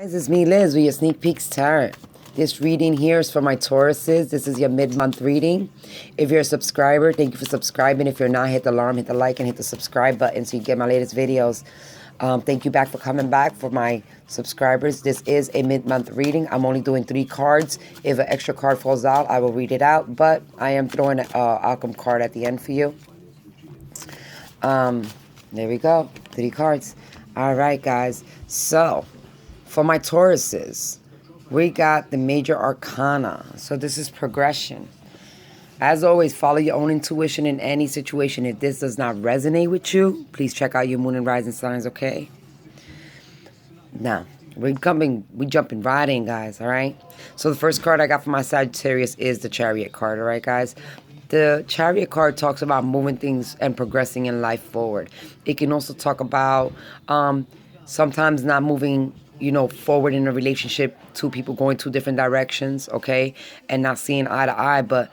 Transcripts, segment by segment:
Guys, it's me, Liz, with your Sneak Peeks Tarot. This reading here is for my Tauruses. This is your mid-month reading. If you're a subscriber, thank you for subscribing. If you're not, hit the alarm, hit the like, and hit the subscribe button so you get my latest videos. Thank you back for coming back for my subscribers. This is a mid-month reading. I'm only doing 3 cards. If an extra card falls out, I will read it out. But I am throwing an outcome card at the end for you. There we go. 3 cards. All right, guys. So, for my Tauruses, we got the major arcana. So this is progression. As always, follow your own intuition in any situation. If this does not resonate with you, please check out your moon and rising signs, okay? Now, we're jumping right in, guys, all right? So the first card I got for my Sagittarius is the Chariot card, all right, guys? The Chariot card talks about moving things and progressing in life forward. It can also talk about sometimes not moving, forward in a relationship, 2 people going 2 different directions, okay? And not seeing eye to eye, but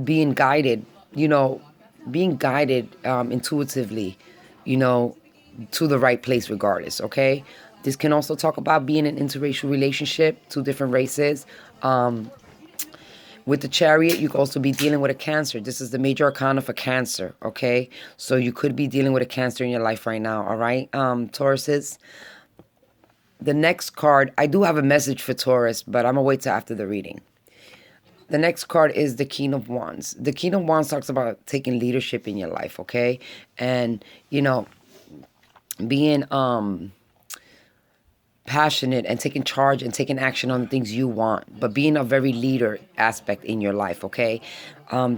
being guided, intuitively, to the right place regardless, okay? This can also talk about being in an interracial relationship, 2 different races. With the Chariot, you could also be dealing with a Cancer. This is the major arcana for Cancer, okay? So you could be dealing with a Cancer in your life right now, all right, Tauruses? The next card, I do have a message for Taurus, but I'm going to wait till after the reading. The next card is the King of Wands. The King of Wands talks about taking leadership in your life, okay? And, being passionate and taking charge and taking action on the things you want, but being a very leader aspect in your life, okay?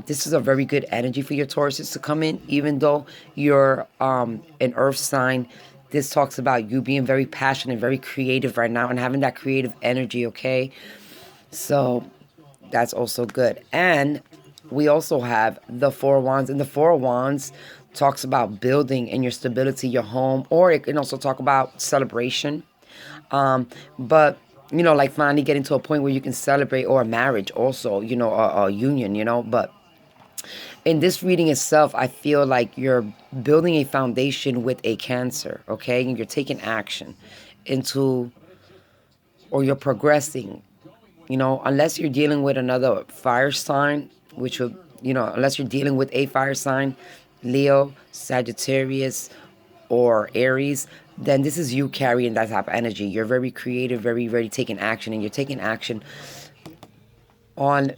This is a very good energy for your Tauruses to come in, even though you're an earth sign. This talks about you being very passionate, very creative right now and having that creative energy, okay? So that's also good. And we also have the 4 of Wands. And the 4 of Wands talks about building and your stability, your home, or it can also talk about celebration. But, like finally getting to a point where you can celebrate, or a marriage also, a union, but in this reading itself, I feel like you're building a foundation with a Cancer, okay? And you're taking action or you're progressing, unless you're dealing with another fire sign, which would, unless you're dealing with a fire sign, Leo, Sagittarius, or Aries, then this is you carrying that type of energy. You're very creative, very ready, taking action, and you're taking action on,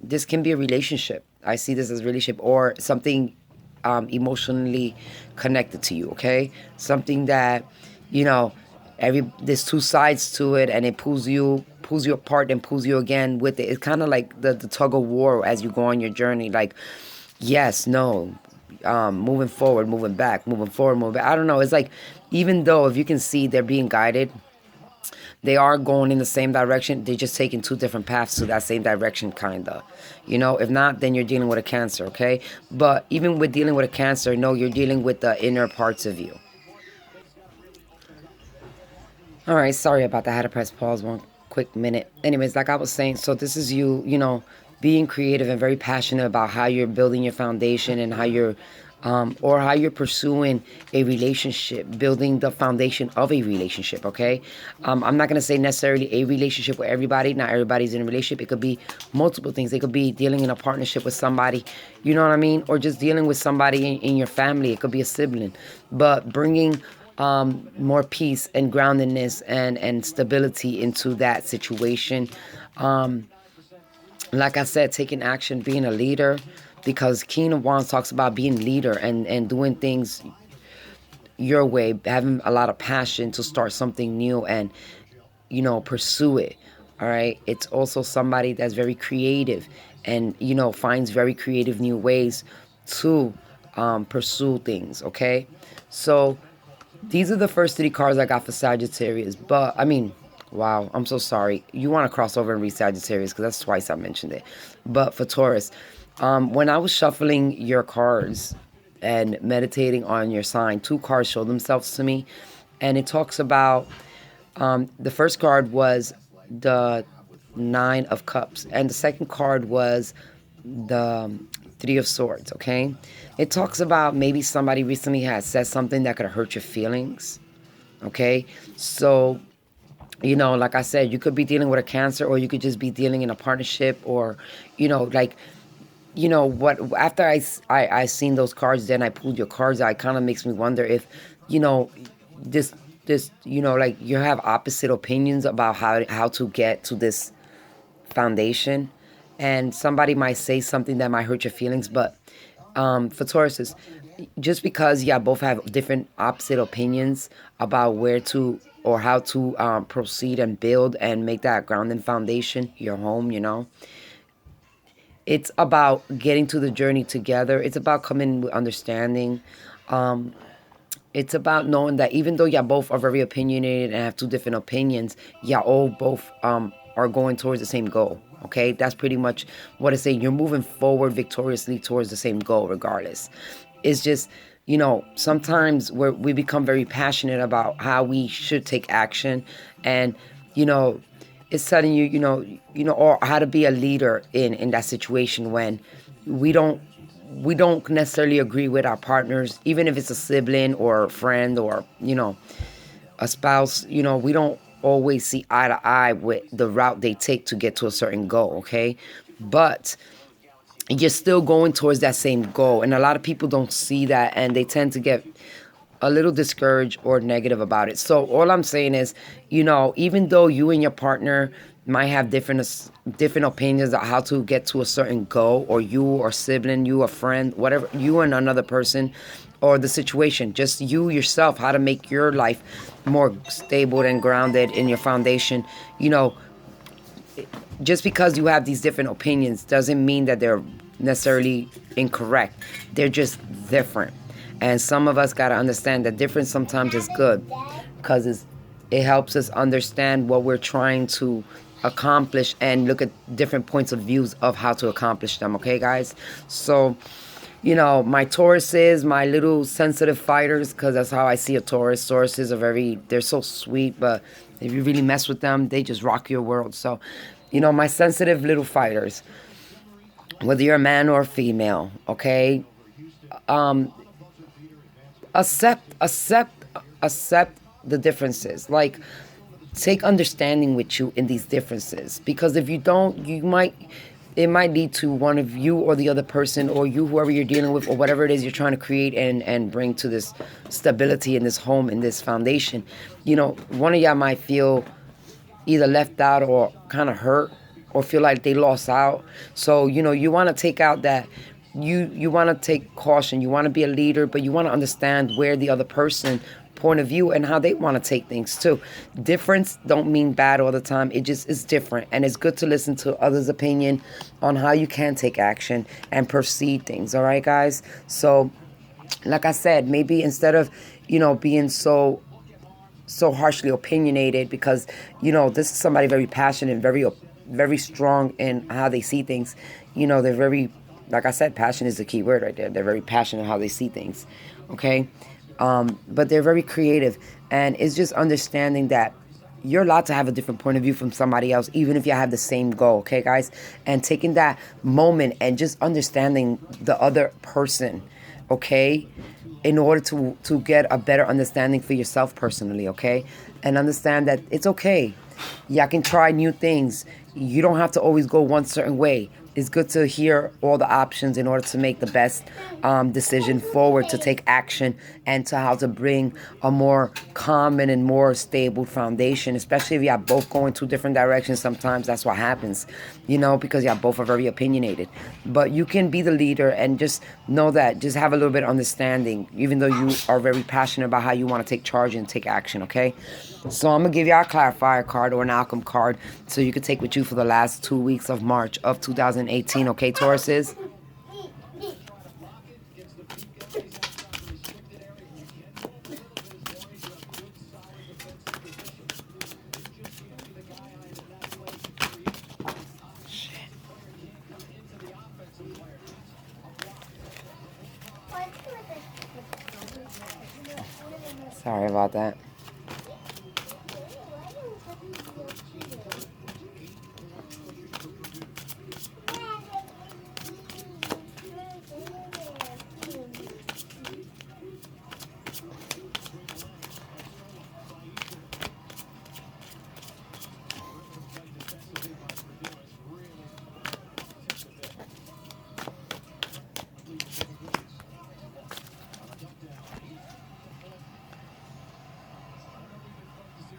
this can be a relationship. I see this as a relationship or something emotionally connected to you, okay? Something that, there's 2 sides to it, and it pulls you apart and pulls you again with it. It's kind of like the tug of war as you go on your journey. Like, yes, no, moving forward, moving back, moving forward, moving back. I don't know. It's like, even though if you can see they're being guided, they are going in the same direction. They're just taking 2 different paths to that same direction, kind of. If not, then you're dealing with a Cancer, okay? But even with dealing with a Cancer, no, you're dealing with the inner parts of you. All right, sorry about that. I had to press pause 1 quick minute. Anyways, like I was saying, so this is you, being creative and very passionate about how you're building your foundation and how you're or how you're pursuing a relationship, building the foundation of a relationship, okay? I'm not going to say necessarily a relationship with everybody. Not everybody's in a relationship. It could be multiple things. It could be dealing in a partnership with somebody, you know what I mean? Or just dealing with somebody in your family. It could be a sibling. But bringing more peace and groundedness and stability into that situation. Like I said, taking action, being a leader, because King of Wands talks about being leader and doing things your way, having a lot of passion to start something new and, pursue it, all right? It's also somebody that's very creative and, finds very creative new ways to pursue things, okay? So these are the first 3 cards I got for Sagittarius, but, wow, I'm so sorry. You want to cross over and read Sagittarius because that's twice I mentioned it. But for Taurus, when I was shuffling your cards and meditating on your sign, 2 cards showed themselves to me. And it talks about, the first card was the 9 of Cups. And the second card was the 3 of Swords, okay? It talks about maybe somebody recently has said something that could hurt your feelings, okay? So Like I said, you could be dealing with a Cancer, or you could just be dealing in a partnership, or, like, what, after I seen those cards, then I pulled your cards out. It kind of makes me wonder if, you know, this, like, you have opposite opinions about how to get to this foundation, and somebody might say something that might hurt your feelings. But for Tauruses, just because y'all both have different opposite opinions about where to or how to proceed and build and make that grounding foundation your home, it's about getting to the journey together. It's about coming with understanding. It's about knowing that even though y'all both are very opinionated and have two different opinions, y'all all both are going towards the same goal. Okay, that's pretty much what I say. You're moving forward victoriously towards the same goal, regardless. It's just, sometimes we become very passionate about how we should take action, and you know, it's telling you, or how to be a leader in that situation when we don't we don't necessarily agree with our partners, even if it's a sibling or a friend or, a spouse. We don't always see eye to eye with the route they take to get to a certain goal, okay? But you're still going towards that same goal. And a lot of people don't see that, and they tend to get a little discouraged or negative about it. So all I'm saying is, even though you and your partner might have different opinions on how to get to a certain goal, or you or sibling, you a friend, whatever, you and another person, or the situation, just you yourself, how to make your life more stable and grounded in your foundation. Just because you have these different opinions doesn't mean that they're necessarily incorrect. They're just different. And some of us got to understand that difference sometimes is good, because it helps us understand what we're trying to accomplish and look at different points of views of how to accomplish them. Okay, guys? So, my Tauruses, my little sensitive fighters, because that's how I see a Taurus. Tauruses they're so sweet, but if you really mess with them, they just rock your world. So, my sensitive little fighters, whether you're a man or a female, okay? Accept the differences. Like, take understanding with you in these differences, because if you don't, it might lead to one of you or the other person, or you, whoever you're dealing with, or whatever it is you're trying to create and bring to this stability in this home, in this foundation. One of y'all might feel either left out or kind of hurt, or feel like they lost out. So, you want to take out that, you want to take caution. You want to be a leader, but you want to understand where the other person point of view and how they want to take things too. Difference don't mean bad all the time. It just is different, and it's good to listen to others' opinion on how you can take action and proceed things. All right, guys? So, like I said, maybe instead of, being so harshly opinionated, because this is somebody very passionate, very strong in how they see things. They're very, like I said, passion is the key word right there. They're very passionate how they see things. Okay. But they're very creative, and it's just understanding that you're allowed to have a different point of view from somebody else, even if you have the same goal. Okay, guys? And taking that moment and just understanding the other person, okay, in order to get a better understanding for yourself personally, okay? And understand that it's okay. Y'all can try new things. You don't have to always go one certain way. It's good to hear all the options in order to make the best decision forward, to take action, and to how to bring a more common and more stable foundation, especially if y'all both going two different directions. Sometimes that's what happens, because y'all both are very opinionated. But you can be the leader, and just know that, just have a little bit of understanding, even though you are very passionate about how you want to take charge and take action, okay? So I'm going to give y'all a clarifier card or an outcome card, so you can take with you for the last 2 weeks of March of 2018, okay, Tauruses? Sorry about that.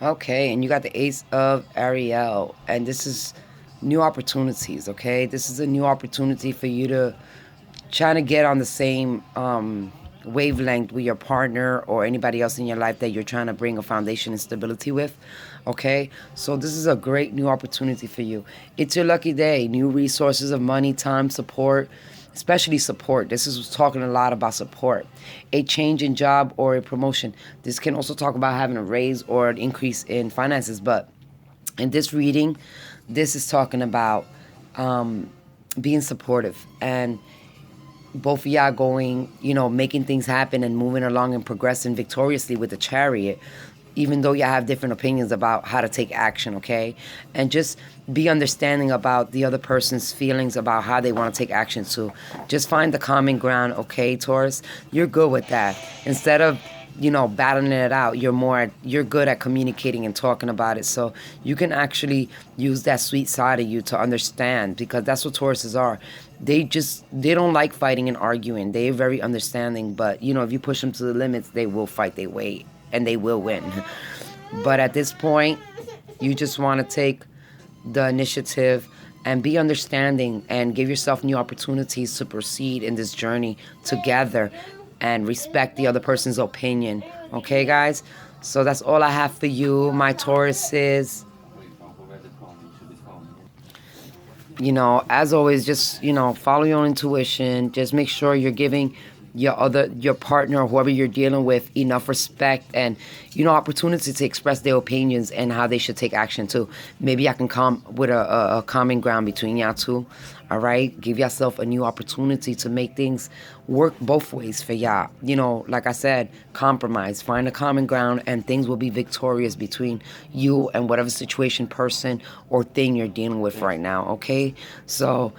Okay, and you got the Ace of Ariel, and this is new opportunities. Okay, this is a new opportunity for you to try to get on the same wavelength with your partner or anybody else in your life that you're trying to bring a foundation and stability with. Okay, so this is a great new opportunity for you. It's your lucky day. New resources of money, time, support, especially support. This is talking a lot about support. A change in job or a promotion. This can also talk about having a raise or an increase in finances. But in this reading, this is talking about being supportive and both of y'all going, making things happen and moving along and progressing victoriously with the Chariot, even though y'all have different opinions about how to take action, okay? And just be understanding about the other person's feelings about how they want to take action too. Just find the common ground, okay, Taurus? You're good with that. Instead of battling it out, you're good at communicating and talking about it. So you can actually use that sweet side of you to understand, because that's what Tauruses are. They don't like fighting and arguing. They're very understanding, but if you push them to the limits, they will fight their way and they will win. But at this point, you just want to take the initiative and be understanding and give yourself new opportunities to proceed in this journey together and respect the other person's opinion. Okay, guys? So that's all I have for you, my Tauruses. As always, just, follow your own intuition. Just make sure you're giving your partner or whoever you're dealing with enough respect and, opportunity to express their opinions and how they should take action too. Maybe I can come with a common ground between y'all two. All right? Give yourself a new opportunity to make things work both ways for y'all. Like I said, compromise, find a common ground, and things will be victorious between you and whatever situation, person, or thing you're dealing with right now. Okay? So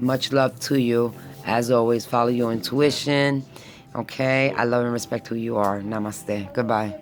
much love to you. As always, follow your intuition. Okay? I love and respect who you are. Namaste. Goodbye.